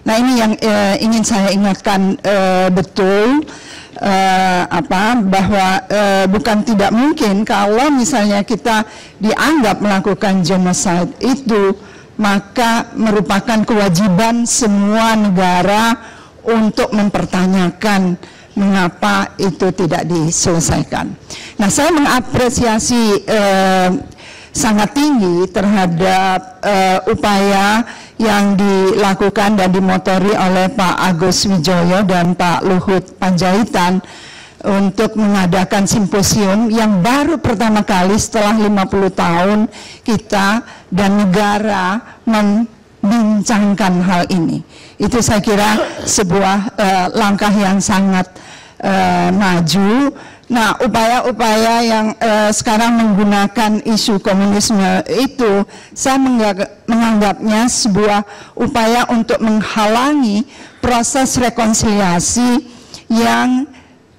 Nah, ini yang ingin saya ingatkan betul, bahwa bukan tidak mungkin kalau misalnya kita dianggap melakukan genocide itu, maka merupakan kewajiban semua negara untuk mempertanyakan mengapa itu tidak diselesaikan. Nah, saya mengapresiasi sangat tinggi terhadap upaya yang dilakukan dan dimotori oleh Pak Agus Wijoyo dan Pak Luhut Panjaitan untuk mengadakan simposium yang baru pertama kali setelah 50 tahun kita dan negara membincangkan hal ini. Itu saya kira sebuah langkah yang sangat maju. Nah, upaya-upaya yang sekarang menggunakan isu komunisme itu, saya menganggapnya sebuah upaya untuk menghalangi proses rekonsiliasi yang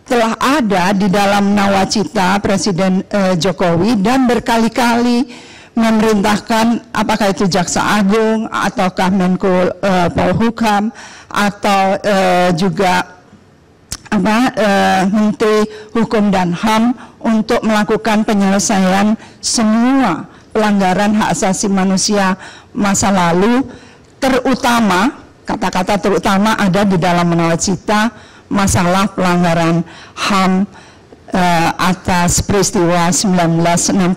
telah ada di dalam nawacita Presiden Jokowi dan berkali-kali memerintahkan, apakah itu Jaksa Agung ataukah Menko Polhukam atau juga Menteri Hukum dan HAM untuk melakukan penyelesaian semua pelanggaran hak asasi manusia masa lalu, terutama, kata-kata terutama ada di dalam nawacita masalah pelanggaran HAM atas peristiwa 1965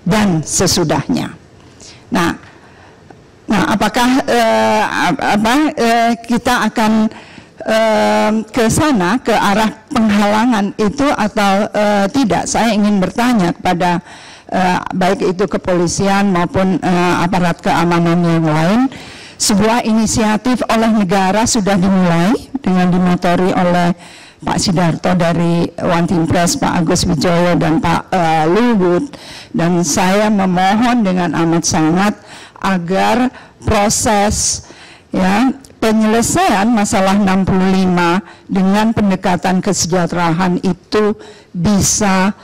dan sesudahnya. Nah, apakah kita akan ke sana, ke arah penghalangan itu atau tidak? Saya ingin bertanya kepada baik itu kepolisian maupun aparat keamanan yang lain. Sebuah inisiatif oleh negara sudah dimulai dengan dimotori oleh Pak Sidarto dari One Team Press, Pak Agus Wijoyo dan Pak Luhut, dan saya memohon dengan amat sangat agar proses penyelesaian masalah 65 dengan pendekatan kesejahteraan itu bisa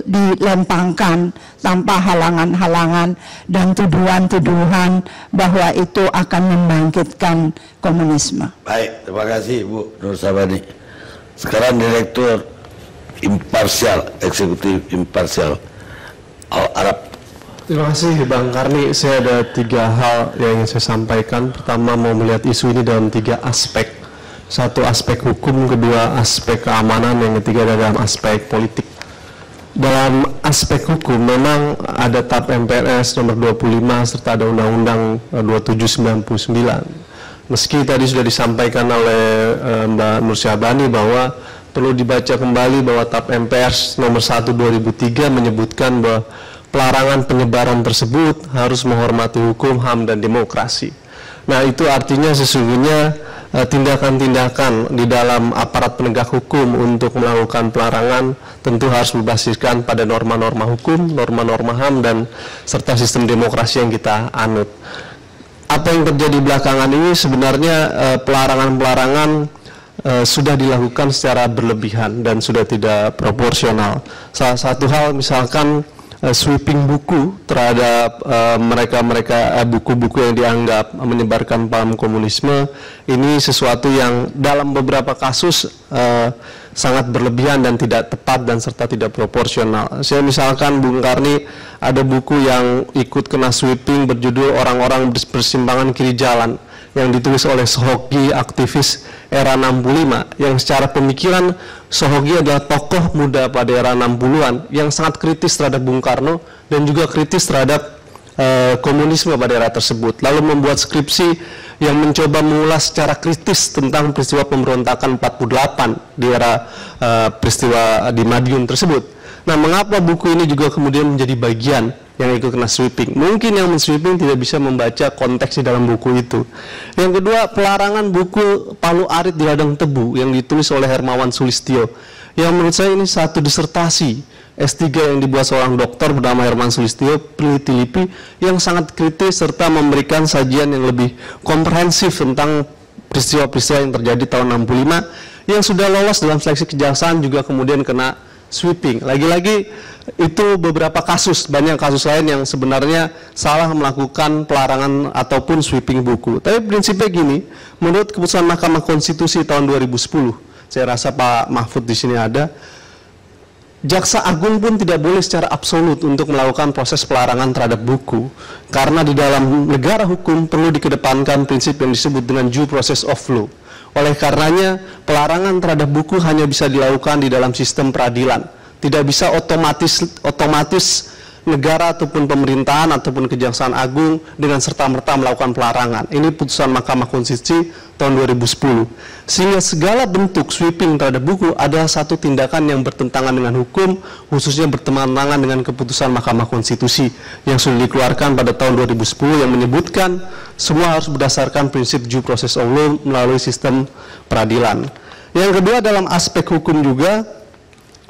dilempangkan tanpa halangan-halangan dan tuduhan-tuduhan bahwa itu akan membangkitkan komunisme. Baik, terima kasih Bu Nur Sabani. Sekarang Direktur Imparsial, Eksekutif Imparsial Al-Arab. Terima kasih Bang Karni. Saya ada 3 hal yang ingin saya sampaikan. Pertama, mau melihat isu ini dalam 3 aspek. Satu, aspek hukum, kedua aspek keamanan, yang ketiga dalam aspek politik. Dalam aspek hukum memang ada TAP MPRS nomor 25 serta ada Undang-Undang 2799. Meski tadi sudah disampaikan oleh Mbak Nur Syahbani bahwa perlu dibaca kembali bahwa TAP MPRS nomor 1 2003 menyebutkan bahwa pelarangan penyebaran tersebut harus menghormati hukum, HAM, dan demokrasi. Nah, itu artinya sesungguhnya tindakan-tindakan di dalam aparat penegak hukum untuk melakukan pelarangan tentu harus berbasiskan pada norma-norma hukum, norma-norma HAM, dan serta sistem demokrasi yang kita anut. Apa yang terjadi belakangan ini sebenarnya pelarangan-pelarangan sudah dilakukan secara berlebihan dan sudah tidak proporsional. Salah satu hal misalkan sweeping buku terhadap mereka-mereka buku-buku yang dianggap menyebarkan paham komunisme, ini sesuatu yang dalam beberapa kasus sangat berlebihan dan tidak tepat dan serta tidak proporsional. Saya misalkan Bung Karni ada buku yang ikut kena sweeping berjudul Orang-orang Bersimpangan Kiri Jalan yang ditulis oleh Sohogi, aktivis era 65, yang secara pemikiran Sohogi adalah tokoh muda pada era 60-an yang sangat kritis terhadap Bung Karno dan juga kritis terhadap komunisme pada era tersebut, lalu membuat skripsi yang mencoba mengulas secara kritis tentang peristiwa pemberontakan 48 di era peristiwa di Madiun tersebut. Nah, mengapa buku ini juga kemudian menjadi bagian yang ikut kena sweeping? Mungkin yang men-sweeping tidak bisa membaca konteks di dalam buku itu. Yang kedua, pelarangan buku Palu Arit di Ladang Tebu yang ditulis oleh Hermawan Sulistyo, yang menurut saya ini satu disertasi S3 yang dibuat seorang dokter bernama Hermawan Sulistyo, peneliti yang sangat kritis serta memberikan sajian yang lebih komprehensif tentang peristiwa-peristiwa yang terjadi tahun 65 yang sudah lolos dalam seleksi kejaksaan juga kemudian kena sweeping. Lagi-lagi itu beberapa kasus, banyak kasus lain yang sebenarnya salah melakukan pelarangan ataupun sweeping buku. Tapi prinsipnya gini, menurut keputusan Mahkamah Konstitusi tahun 2010, saya rasa Pak Mahfud di sini ada, Jaksa Agung pun tidak boleh secara absolut untuk melakukan proses pelarangan terhadap buku, karena di dalam negara hukum perlu dikedepankan prinsip yang disebut dengan due process of law. Oleh karenanya, pelarangan terhadap buku hanya bisa dilakukan di dalam sistem peradilan. Tidak bisa otomatis negara ataupun pemerintahan ataupun Kejaksaan Agung dengan serta-merta melakukan pelarangan. Ini putusan Mahkamah Konstitusi tahun 2010. Sehingga segala bentuk sweeping terhadap buku adalah satu tindakan yang bertentangan dengan hukum, khususnya bertentangan dengan keputusan Mahkamah Konstitusi yang sudah dikeluarkan pada tahun 2010 yang menyebutkan semua harus berdasarkan prinsip due process of law melalui sistem peradilan. Yang kedua, dalam aspek hukum juga,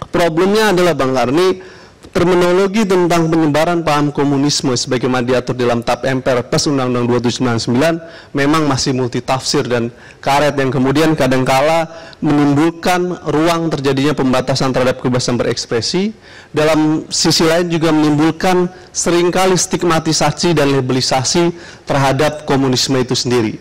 problemnya adalah Bang Karni, terminologi tentang penyebaran paham komunisme sebagaimana diatur dalam TAP MPR plus Undang-Undang 2799 memang masih multitafsir dan karet yang kemudian kadangkala menimbulkan ruang terjadinya pembatasan terhadap kebebasan berekspresi. Dalam sisi lain juga menimbulkan seringkali stigmatisasi dan labelisasi terhadap komunisme itu sendiri.